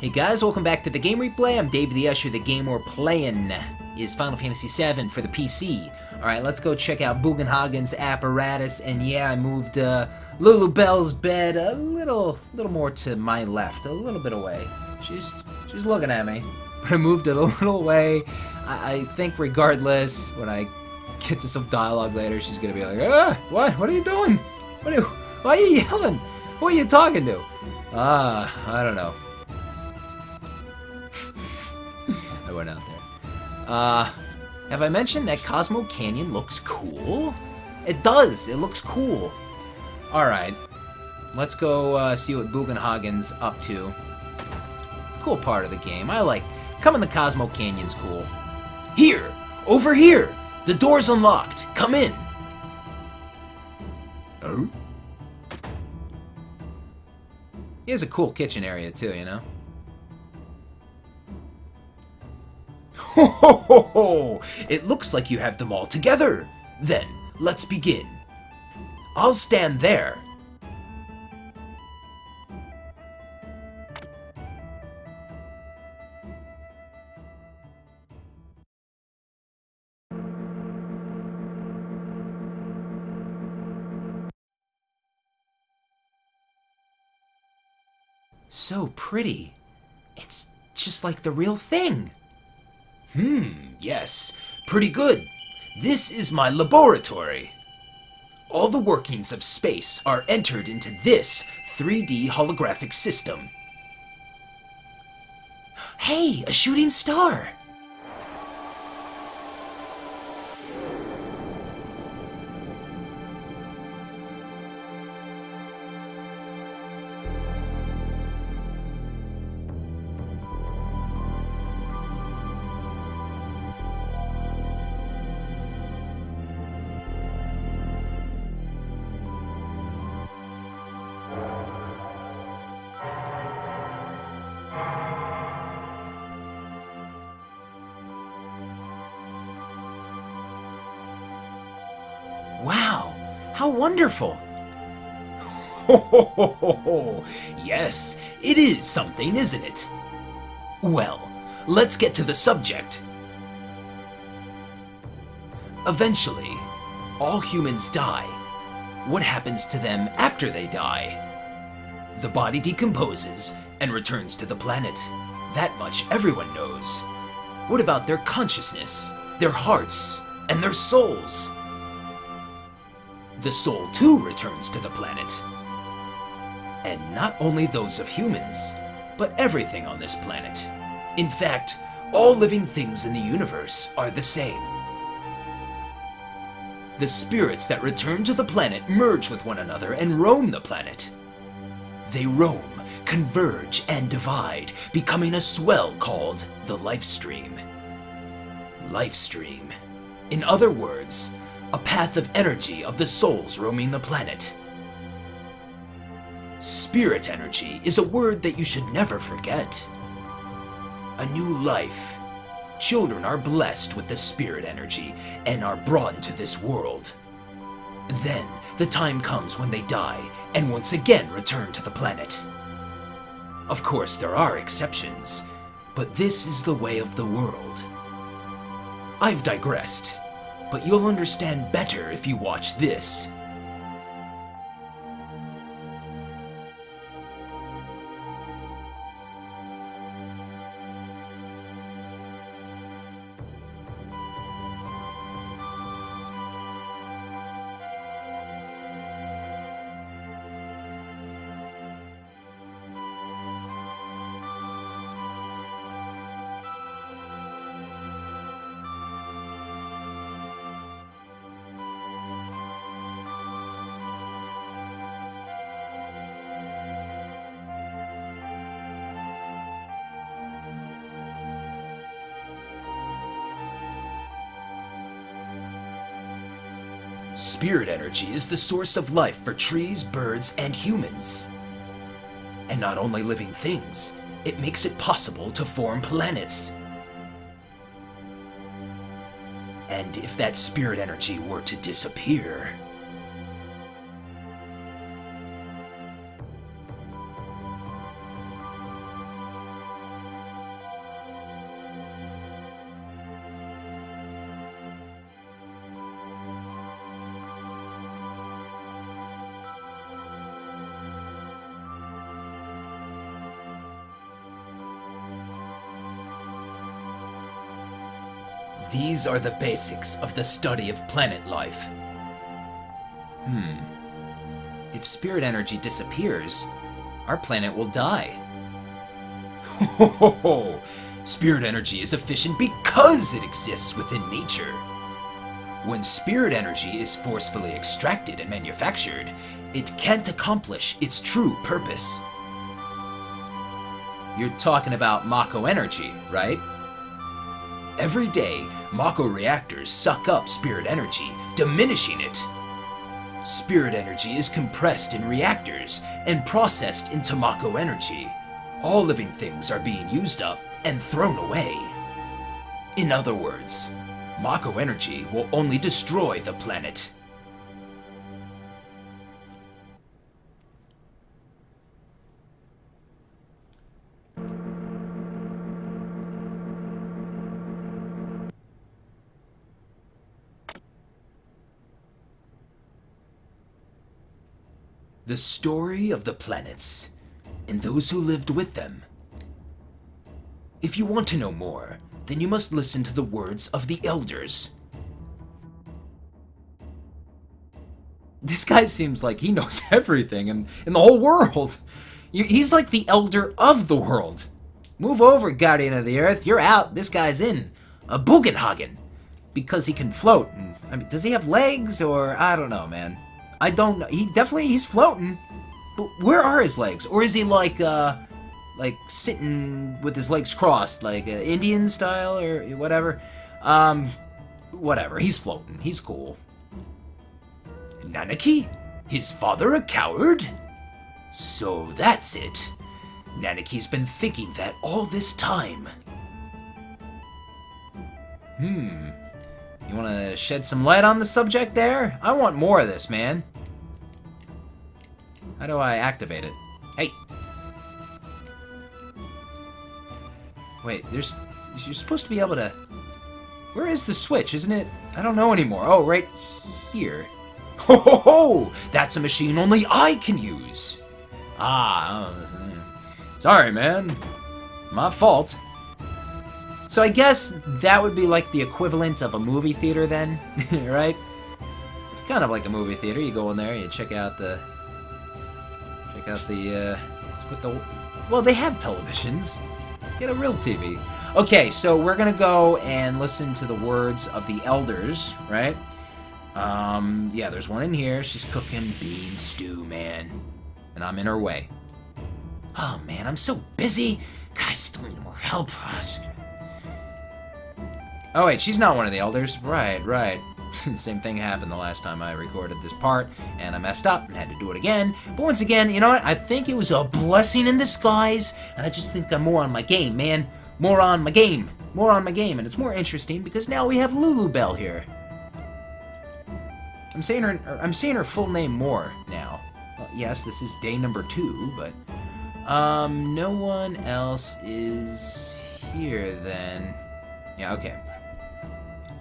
Hey guys, welcome back to the Game Replay. I'm DavetheUsher. The game we're playing is Final Fantasy VII for the PC. Alright, let's go check out Bugenhagen's apparatus. And yeah, I moved Lulu Belle's bed a little more to my left, a little bit away. She's looking at me, but I moved it a little away. I think regardless, when I get to some dialogue later, she's gonna be like, what are you doing? Why are you yelling? Who are you talking to? I don't know. I went out there. Have I mentioned that Cosmo Canyon looks cool? It does. It looks cool. Alright. Let's go see what Bugenhagen's up to. Cool part of the game. I like... Coming to Cosmo Canyon's cool. Here! Over here! The door's unlocked. Come in. Oh? He has a cool kitchen area too, you know? Ho ho ho ho! It looks like you have them all together. Then, let's begin. I'll stand there. So pretty. It's just like the real thing. Yes. Pretty good. This is my laboratory. All the workings of space are entered into this 3D holographic system. Hey, a shooting star! Wow, how wonderful! Ho ho ho ho ho! Yes, it is something, isn't it? Well, let's get to the subject. Eventually, all humans die. What happens to them after they die? The body decomposes and returns to the planet. That much everyone knows. What about their consciousness, their hearts, and their souls? The soul too returns to the planet. And not only those of humans, but everything on this planet. In fact, all living things in the universe are the same. The spirits that return to the planet merge with one another and roam the planet. They roam, converge, and divide, becoming a swell called the Lifestream. Lifestream. In other words, a path of energy of the souls roaming the planet. Spirit energy is a word that you should never forget. A new life. Children are blessed with the spirit energy and are brought into this world. Then, the time comes when they die and once again return to the planet. Of course, there are exceptions, but this is the way of the world. I've digressed. But you'll understand better if you watch this. Spirit energy is the source of life for trees, birds, and humans. And not only living things, it makes it possible to form planets. And if that spirit energy were to disappear... These are the basics of the study of planet life. If spirit energy disappears, our planet will die. Ho ho ho! Spirit energy is efficient because it exists within nature. When spirit energy is forcefully extracted and manufactured, it can't accomplish its true purpose. You're talking about Mako energy, right? Every day, Mako reactors suck up spirit energy, diminishing it. Spirit energy is compressed in reactors and processed into Mako energy. All living things are being used up and thrown away. In other words, Mako energy will only destroy the planet. The story of the planets and those who lived with them. If you want to know more, then you must listen to the words of the elders. This guy seems like he knows everything in the whole world. He's like the elder of the world. Move over, Guardian of the Earth. You're out. This guy's in. A Bugenhagen. Because he can float. And, I mean, does he have legs? Or, I don't know, man. I don't know. He's floating. But where are his legs? Or is he like sitting with his legs crossed, like Indian style or whatever? Whatever. He's floating. He's cool. Nanaki? His father a coward? So that's it. Nanaki's been thinking that all this time. You want to shed some light on the subject there? I want more of this, man. How do I activate it? Hey! Wait, you're supposed to be able to... Where is the switch, isn't it? I don't know anymore. Oh, right here. Ho ho ho! That's a machine only I can use! Sorry, man. My fault. So I guess that would be like the equivalent of a movie theater then, right? It's kind of like a movie theater. You go in there, you check out the... Well, they have televisions. Get a real TV. Okay, so we're gonna go and listen to the words of the elders, right? Yeah, there's one in here. She's cooking bean stew, man. And I'm in her way. Oh, man, I'm so busy. God, I still need more help. Oh, wait, she's not one of the elders. Right. The same thing happened the last time I recorded this part, and I messed up and had to do it again. But once again, you know what? I think it was a blessing in disguise, and I just think I'm more on my game, man. More on my game, and it's more interesting because now we have Lulu Bell here. I'm saying her full name more now. Well, yes, this is day number 2, but no one else is here then. Yeah, okay.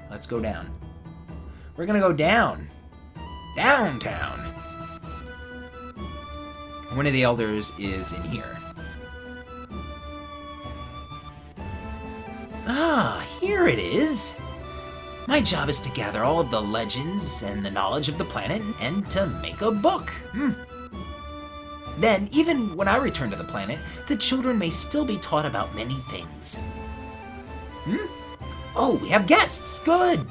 Let's go down. We're gonna go down. Downtown. One of the elders is in here. Ah, here it is. My job is to gather all of the legends and the knowledge of the planet and to make a book. Then, even when I return to the planet, the children may still be taught about many things. Oh, we have guests. Good.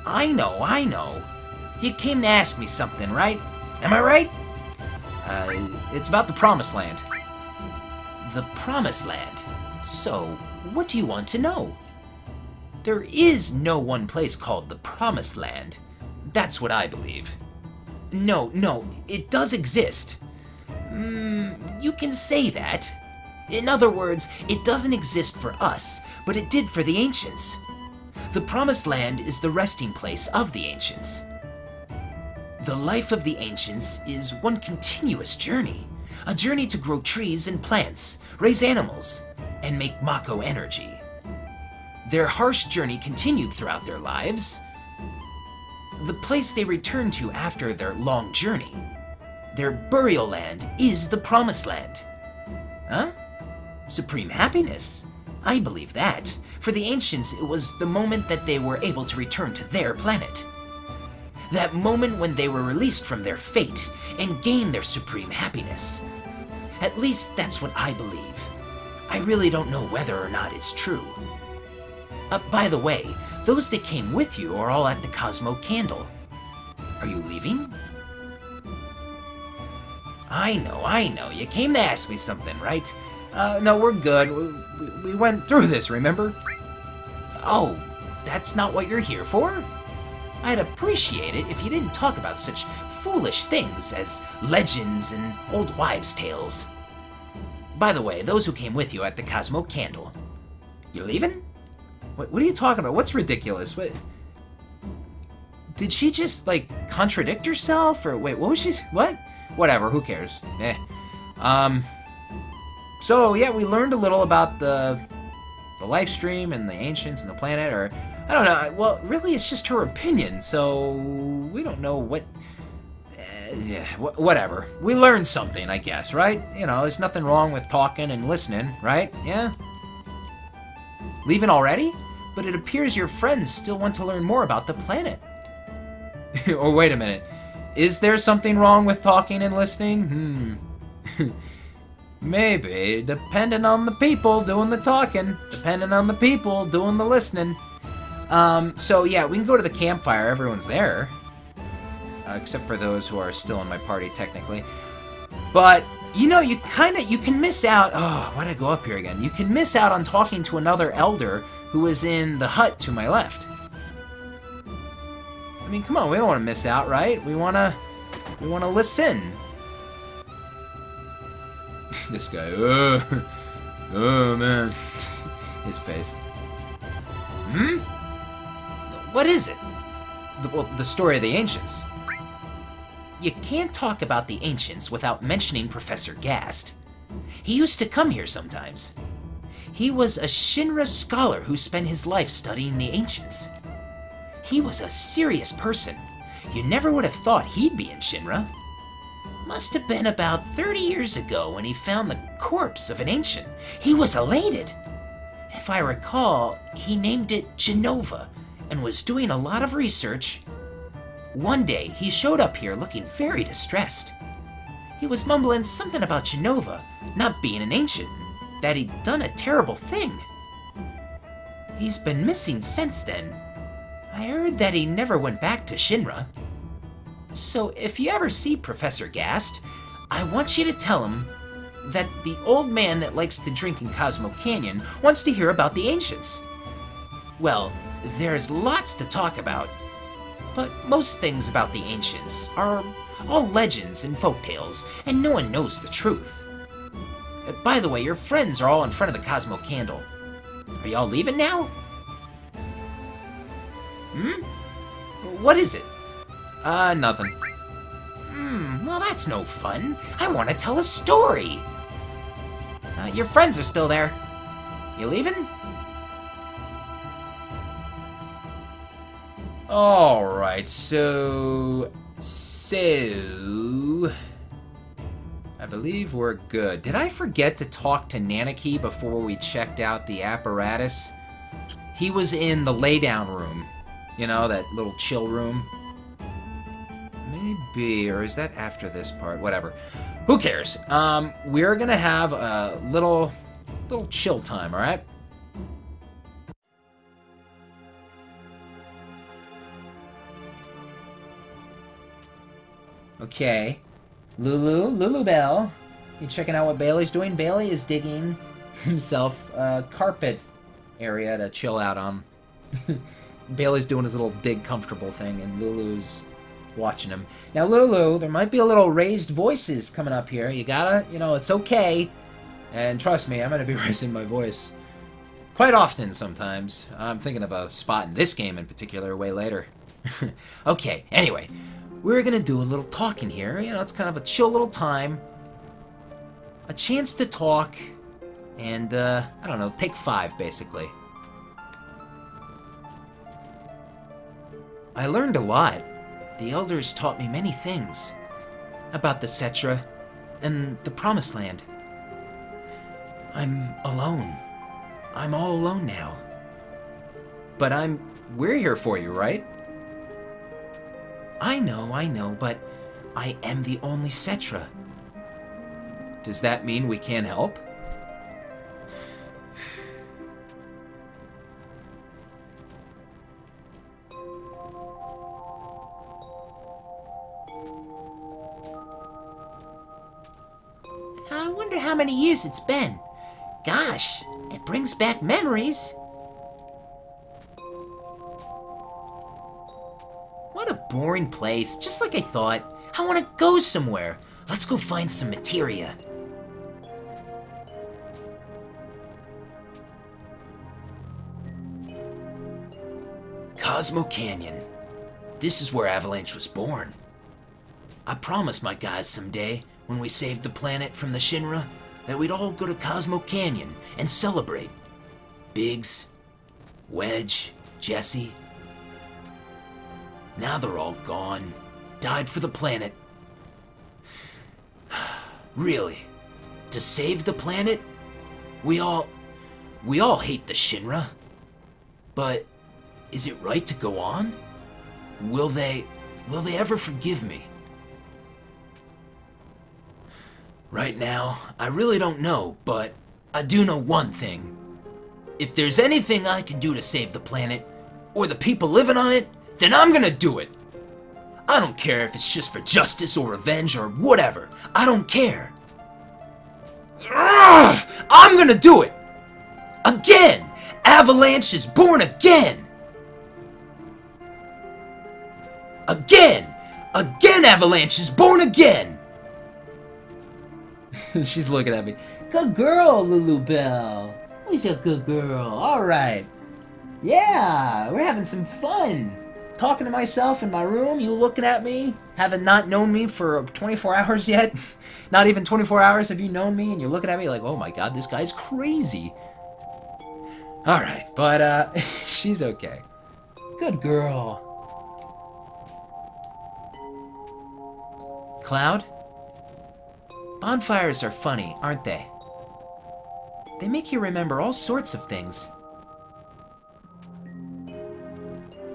I know. You came to ask me something, right? Am I right? It's about the Promised Land. The Promised Land? So, what do you want to know? There is no one place called the Promised Land. That's what I believe. No, it does exist. You can say that. In other words, it doesn't exist for us, but it did for the ancients. The Promised Land is the resting place of the ancients. The life of the ancients is one continuous journey. A journey to grow trees and plants, raise animals, and make Mako energy. Their harsh journey continued throughout their lives. The place they returned to after their long journey, their burial land, is the Promised Land. Huh? Supreme happiness. I believe that. For the ancients, it was the moment that they were able to return to their planet. That moment when they were released from their fate and gained their supreme happiness. At least that's what I believe. I really don't know whether or not it's true. By the way, those that came with you are all at the Cosmo Candle. Are you leaving? I know. You came to ask me something, right? No, we're good. We went through this, remember? Oh, that's not what you're here for? I'd appreciate it if you didn't talk about such foolish things as legends and old wives' tales. By the way, those who came with you at the Cosmo Candle. You're leaving? What are you talking about? What's ridiculous? What? Did she just, like, contradict herself? Or, wait, what was she? What? Whatever, who cares? So, yeah, we learned a little about the Lifestream and the ancients and the planet, or, I don't know. Well, really, it's just her opinion, so we don't know what... yeah, whatever. We learned something, I guess, right? You know, there's nothing wrong with talking and listening, right? Yeah? Leaving already? But it appears your friends still want to learn more about the planet. Or wait a minute. Is there something wrong with talking and listening? Maybe, depending on the people doing the talking, depending on the people doing the listening. So yeah, we can go to the campfire. Everyone's there. Except for those who are still in my party, technically. But, you know, you can miss out... Oh, why did I go up here again? You can miss out on talking to another elder who is in the hut to my left. I mean, come on, we don't want to miss out, right? We want to listen. This guy, oh man, his face. What is it? The story of the ancients. You can't talk about the ancients without mentioning Professor Gast. He used to come here sometimes. He was a Shinra scholar who spent his life studying the ancients. He was a serious person. You never would have thought he'd be in Shinra. Must have been about 30 years ago when he found the corpse of an ancient. He was elated. If I recall, he named it Genova and was doing a lot of research. One day, he showed up here looking very distressed. He was mumbling something about Genova not being an ancient, that he'd done a terrible thing. He's been missing since then. I heard that he never went back to Shinra. So if you ever see Professor Gast, I want you to tell him that the old man that likes to drink in Cosmo Canyon wants to hear about the ancients. Well, there's lots to talk about, but most things about the ancients are all legends and folktales, and no one knows the truth. By the way, your friends are all in front of the Cosmo Candle. Are y'all leaving now? What is it? Nothing. Well, that's no fun. I want to tell a story. Your friends are still there. You leaving? Alright, so... I believe we're good. Did I forget to talk to Nanaki before we checked out the apparatus? He was in the laydown room. You know, that little chill room. Maybe, or is that after this part? Whatever. Who cares? We're gonna have a little chill time, alright? Okay. Lulu Bell. You checking out what Bailey's doing? Bailey is digging himself a carpet area to chill out on. Bailey's doing his little dig comfortable thing, and Lulu's watching him. Now, Lulu, there might be a little raised voices coming up here. You gotta, you know, it's okay. And trust me, I'm gonna be raising my voice quite often sometimes. I'm thinking of a spot in this game in particular way later. Okay, anyway, we're gonna do a little talking here. You know, it's kind of a chill little time. A chance to talk, and, I don't know, take 5, basically. I learned a lot. The elders taught me many things about the Cetra and the Promised Land. I'm alone. I'm all alone now. But we're here for you, right? I know, but I am the only Cetra. Does that mean we can't help? I wonder how many years it's been. Gosh, it brings back memories. What a boring place, just like I thought. I want to go somewhere. Let's go find some materia. Cosmo Canyon. This is where Avalanche was born. I promised my guys someday, when we saved the planet from the Shinra, that we'd all go to Cosmo Canyon and celebrate. Biggs, Wedge, Jesse. Now they're all gone. Died for the planet. Really, to save the planet? We all hate the Shinra. But is it right to go on? Will they ever forgive me? Right now, I really don't know, but I do know one thing. If there's anything I can do to save the planet, or the people living on it, then I'm gonna do it. I don't care if it's just for justice or revenge or whatever. I don't care. I'm gonna do it! Again! Avalanche is born again! Again! Again Avalanche is born again! She's looking at me. Good girl, Lulu Bell. Who's a good girl? Alright. Yeah, we're having some fun. Talking to myself in my room, you looking at me, having not known me for 24 hours yet. Not even 24 hours have you known me, and you're looking at me like, oh my god, this guy's crazy. Alright, but she's okay. Good girl. Cloud? Bonfires are funny, aren't they? They make you remember all sorts of things.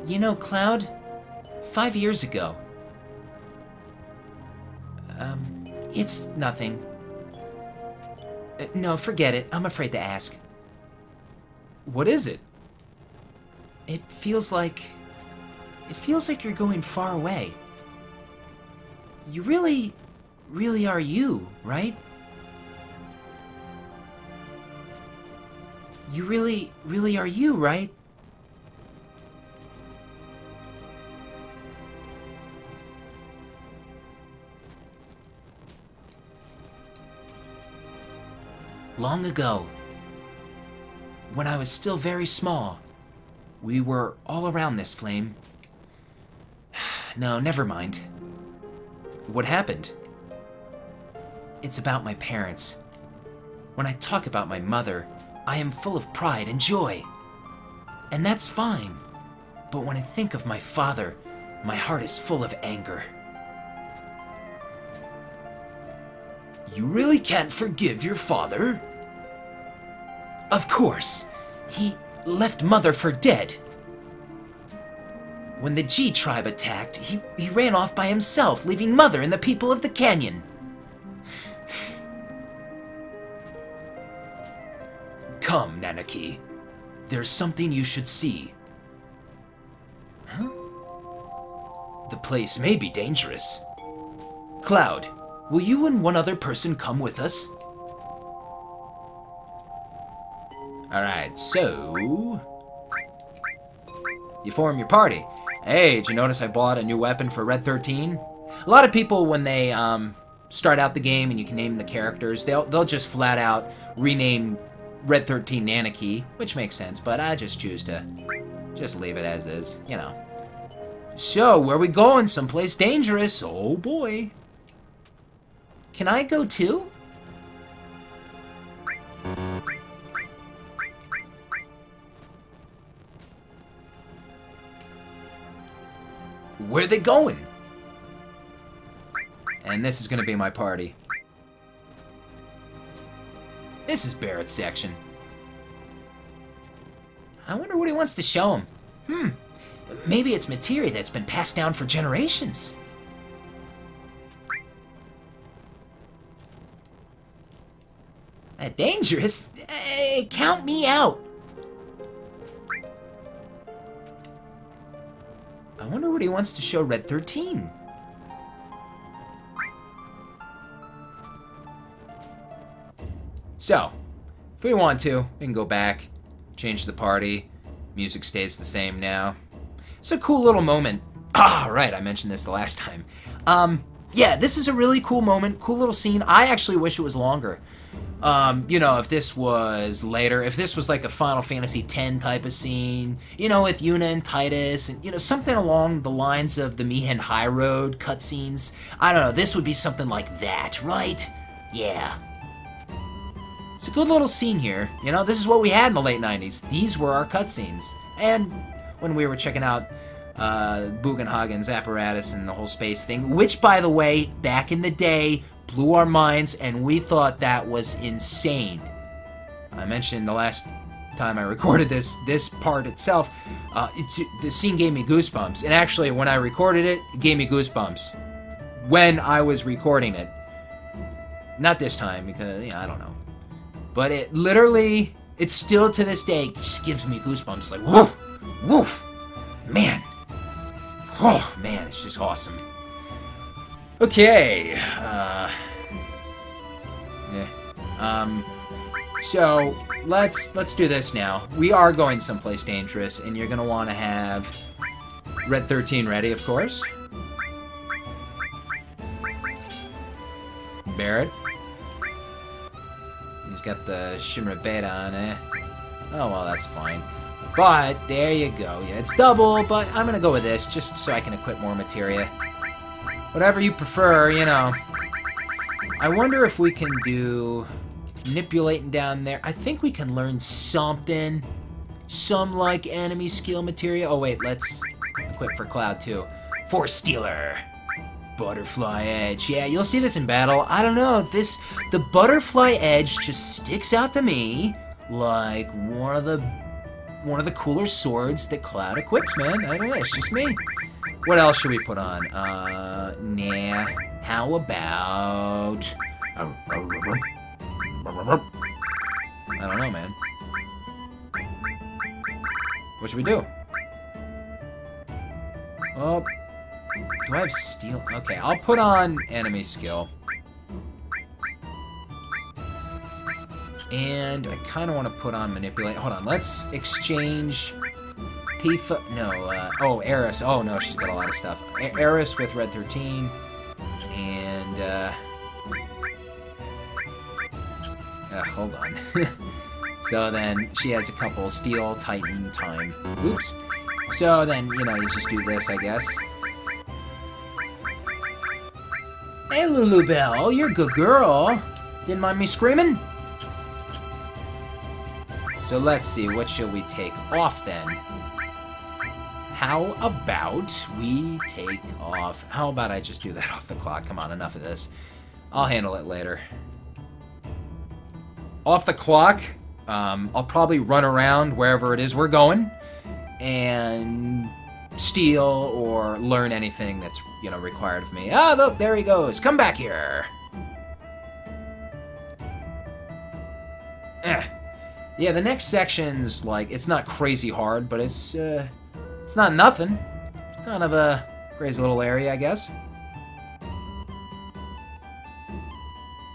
You know, Cloud, 5 years ago... it's nothing. No, forget it. I'm afraid to ask. What is it? It feels like you're going far away. You really are you, right? You really are you, right? Long ago, when I was still very small, we were all around this flame. No, never mind. What happened? It's about my parents. When I talk about my mother, I am full of pride and joy. And that's fine. But when I think of my father, my heart is full of anger. You really can't forgive your father? Of course. He left Mother for dead. When the G tribe attacked, he ran off by himself, leaving Mother and the people of the canyon. Come, Nanaki. There's something you should see. Huh? The place may be dangerous. Cloud, will you and one other person come with us? Alright, so... you form your party. Hey, did you notice I bought a new weapon for Red 13? A lot of people, when they start out the game and you can name the characters, they'll just flat out rename Red 13 Nanaki, which makes sense, but I just choose to just leave it as is, you know. So, where we going? Someplace dangerous. Oh boy. Can I go too? Where they going? And this is gonna be my party. This is Barrett's section. I wonder what he wants to show him. Maybe it's materia that's been passed down for generations. Dangerous? Count me out. I wonder what he wants to show Red 13. So, if we want to, we can go back, change the party. Music stays the same now. It's a cool little moment. Ah, right, I mentioned this the last time. Yeah, this is a really cool moment, cool little scene. I actually wish it was longer. You know, if this was later, if this was like a Final Fantasy X type of scene, you know, with Yuna and Titus, and, you know, something along the lines of the Mi'ihen High Road cutscenes. I don't know, this would be something like that, right? Yeah. It's a good little scene here. You know, this is what we had in the late 90s. These were our cutscenes. And when we were checking out Bugenhagen's apparatus and the whole space thing, which, by the way, back in the day, blew our minds, and we thought that was insane. I mentioned the last time I recorded this part itself, the scene gave me goosebumps. And actually, when I recorded it, it gave me goosebumps. When I was recording it. Not this time, because, yeah, I don't know. But it literally, it still to this day just gives me goosebumps. Like, woof, woof, man. Oh, man, it's just awesome. Okay, so let's do this now. We are going someplace dangerous, and you're gonna want to have Red 13 ready, of course. Barrett. He's got the Shinra Beta on, eh? Oh, well, that's fine. But, there you go. Yeah, it's double, but I'm gonna go with this, just so I can equip more materia. Whatever you prefer, you know. I wonder if we can do manipulating down there. I think we can learn something. Some, like, enemy skill materia. Oh, wait, let's equip for Cloud, too. Force Stealer. Butterfly Edge. Yeah, you'll see this in battle. I don't know, the Butterfly Edge just sticks out to me like one of the cooler swords that Cloud equips, man. I don't know, it's just me. What else should we put on? Nah. How about... I don't know, man. What should we do? Oh... Do I have steel? Okay, I'll put on enemy skill. And I kind of want to put on manipulate. Hold on, let's exchange Tifa. No, oh, Eris. Oh, no, she's got a lot of stuff. Eris with Red 13. And, hold on. So then she has a couple Steel, Titan, Time. Oops. So then, you know, you just do this, I guess. Hey, Lulu Bell, you're a good girl. Didn't mind me screaming? So let's see, what shall we take off then? How about we take off... How about I just do that off the clock? Come on, enough of this. I'll handle it later. Off the clock, I'll probably run around wherever it is we're going and steal or learn anything that's, you know, required of me. Ah, look, there he goes. Come back here. Yeah, the next section's, like, it's not crazy hard, but it's not nothing. It's kind of a crazy little area, I guess.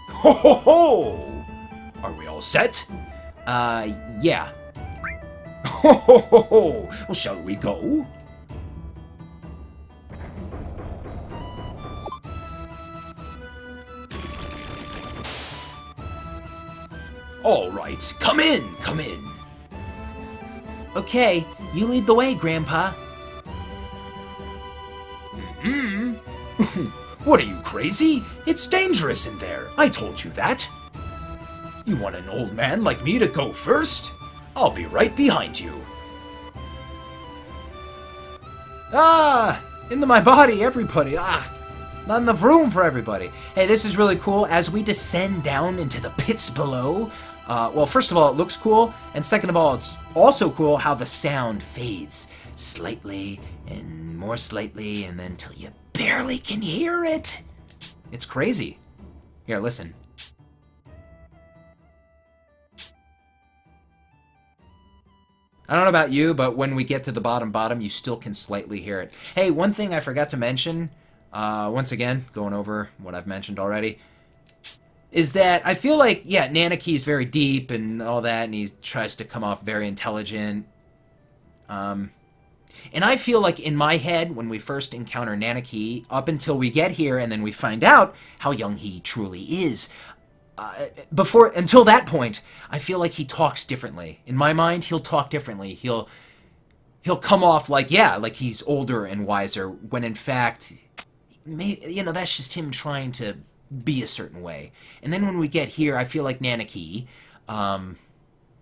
Ho ho ho! Are we all set? Yeah. Ho ho ho ho! Well, shall we go? All right, come in, come in. Okay, you lead the way, Grandpa. What are you, crazy? It's dangerous in there. I told you that. You want an old man like me to go first? I'll be right behind you. Ah! Into my body, everybody. Ah! Not enough room for everybody. Hey, this is really cool. As we descend down into the pits below, Well, first of all, it looks cool, and second of all, it's also cool how the sound fades slightly and more slightly, and then till you barely can hear it. It's crazy. Here, listen. I don't know about you, but when we get to the bottom, you still can slightly hear it. Hey, one thing I forgot to mention, once again, going over what I've mentioned already, is that I feel like, yeah, Nanaki is very deep and all that, and he tries to come off very intelligent. And I feel like in my head, when we first encounter Nanaki, up until we get here and then we find out how young he truly is, until that point, I feel like he talks differently. In my mind, he'll talk differently. He'll come off like, yeah, like he's older and wiser, when in fact, you know, that's just him trying to be a certain way. And then when we get here, I feel like Nanaki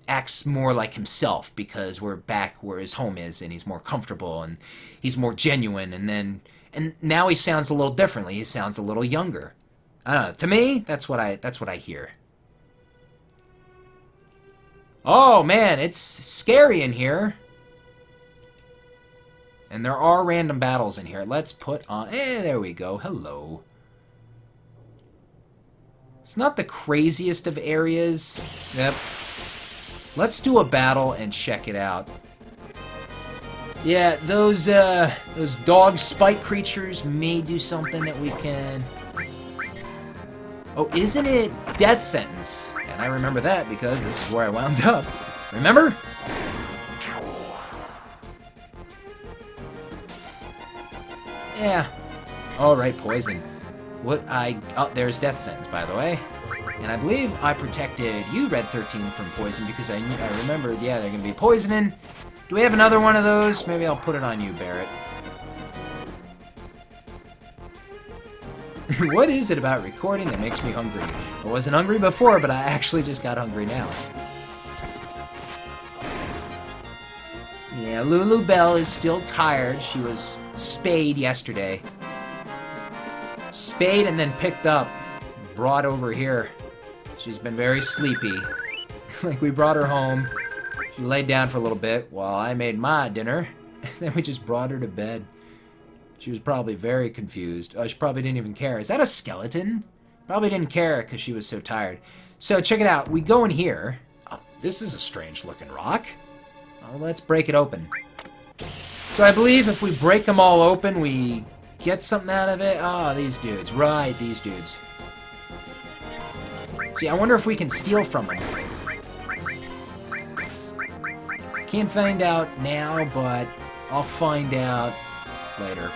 acts more like himself, because we're back where his home is, and he's more comfortable, and he's more genuine, and now he sounds a little differently. He sounds a little younger. I don't know. To me, that's what I hear. Oh man, it's scary in here. And there are random battles in here. Let's put on... there we go. Hello. It's not the craziest of areas. Yep. Let's do a battle and check it out. Yeah, those dog spike creatures may do something that we can... Oh, isn't it death sentence? And I remember that because this is where I wound up. Remember? Yeah. Alright, poison. Oh, there's death sentence, by the way. And I believe I protected you, Red 13, from poison because I remembered, yeah, they're going to be poisoning. Do we have another one of those? Maybe I'll put it on you, Barrett. What is it about recording that makes me hungry? I wasn't hungry before, but I actually just got hungry now. Yeah, Lulu Bell is still tired. She was spayed yesterday. Spayed and then picked up. Brought over here. She's been very sleepy. Like, we brought her home. She laid down for a little bit while I made my dinner. And then we just brought her to bed. She was probably very confused. Oh, she probably didn't even care. Is that a skeleton? Probably didn't care because she was so tired. So, check it out. We go in here. Oh, this is a strange looking rock. Oh, let's break it open. So, I believe if we break them all open, we get something out of it. Oh, these dudes. Right, these dudes. See, I wonder if we can steal from them. Can't find out now, but I'll find out later.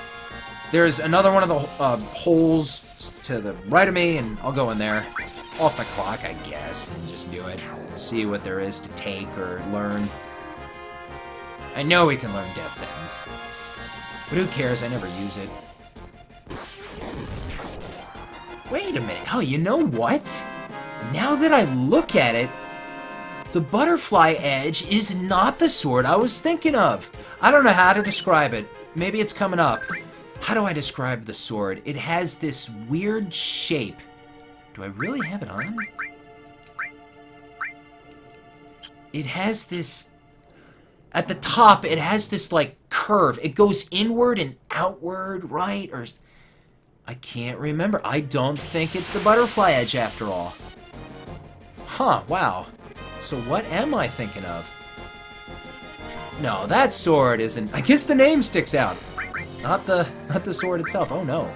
There's another one of the holes to the right of me, and I'll go in there. Off the clock, I guess, and just do it. See what there is to take or learn. I know we can learn death sentence. But who cares? I never use it. Wait a minute. Oh, you know what? Now that I look at it, the butterfly edge is not the sword I was thinking of. I don't know how to describe it. Maybe it's coming up. How do I describe the sword? It has this weird shape. Do I really have it on? It has this... At the top, it has this, like, curve. It goes inward and outward, right? Or... I can't remember. I don't think it's the butterfly edge after all. Huh, wow. So what am I thinking of? No, that sword isn't... I guess the name sticks out. Not the sword itself. Oh, no.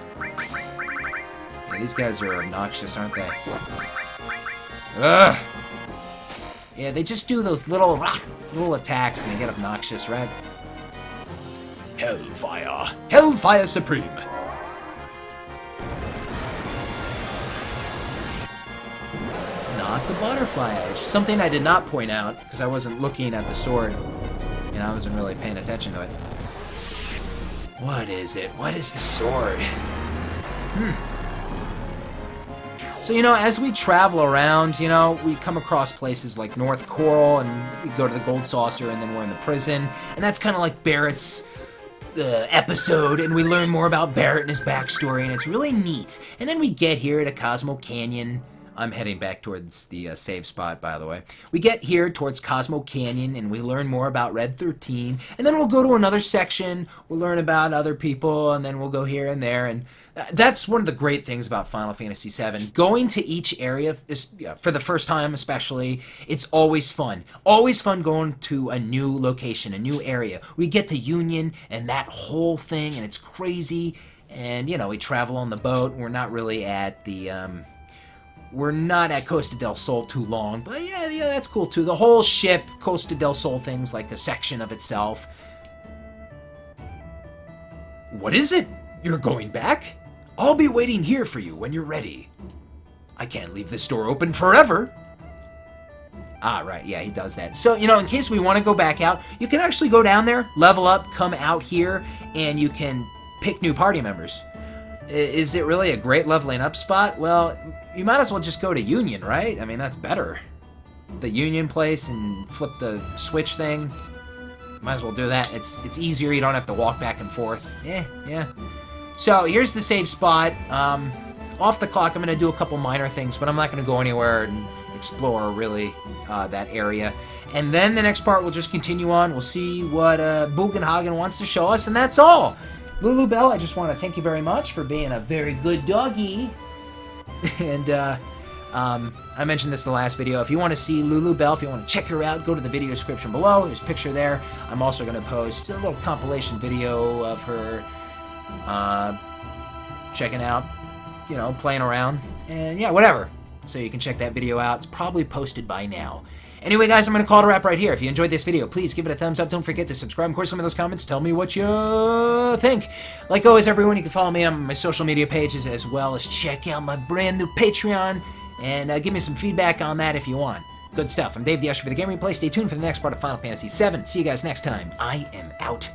Yeah, these guys are obnoxious, aren't they? Ugh! Yeah, they just do those little attacks and they get obnoxious, right? Hellfire. Hellfire Supreme. Not the butterfly edge. Something I did not point out because I wasn't looking at the sword and I wasn't really paying attention to it. What is it? What is the sword? So, you know, as we travel around, you know, we come across places like North Coral, and we go to the Gold Saucer, and then we're in the prison, and that's kind of like Barrett's episode, and we learn more about Barrett and his backstory, and it's really neat. And then we get here to Cosmo Canyon. I'm heading back towards the save spot, by the way. We get here towards Cosmo Canyon, and we learn more about Red 13, and then we'll go to another section, we'll learn about other people, and then we'll go here and there, and that's one of the great things about Final Fantasy VII. Going to each area, for the first time especially, it's always fun. Always fun going to a new location, a new area. We get to Union, and that whole thing, and it's crazy, and, you know, we travel on the boat. We're not really at the, we're not at Costa del Sol too long, but yeah, that's cool too. The whole ship, Costa del Sol thing's like a section of itself. What is it? You're going back? I'll be waiting here for you when you're ready. I can't leave this door open forever. Ah, right, yeah, he does that. So, you know, in case we want to go back out, you can actually go down there, level up, come out here, and you can pick new party members. Is it really a great leveling up spot? Well, you might as well just go to Union, right? I mean, that's better. The Union place and flip the switch thing. Might as well do that. It's easier. You don't have to walk back and forth. Yeah. So here's the save spot. Off the clock, I'm going to do a couple minor things, but I'm not going to go anywhere and explore really that area. And then the next part, we'll just continue on. We'll see what Bugenhagen wants to show us, and that's all. Lulu Bell, I just want to thank you very much for being a very good doggy. And I mentioned this in the last video. If you want to see Lulu Bell, if you want to check her out, go to the video description below. There's a picture there. I'm also going to post a little compilation video of her checking out, you know, playing around. And yeah, whatever. So you can check that video out. It's probably posted by now. Anyway, guys, I'm going to call it a wrap right here. If you enjoyed this video, please give it a thumbs up. Don't forget to subscribe. Of course, some of those comments, tell me what you think. Like always, everyone, you can follow me on my social media pages, as well as check out my brand new Patreon, and give me some feedback on that if you want. Good stuff. I'm Dave the Usher for the Game Replay. Stay tuned for the next part of Final Fantasy VII. See you guys next time. I am out.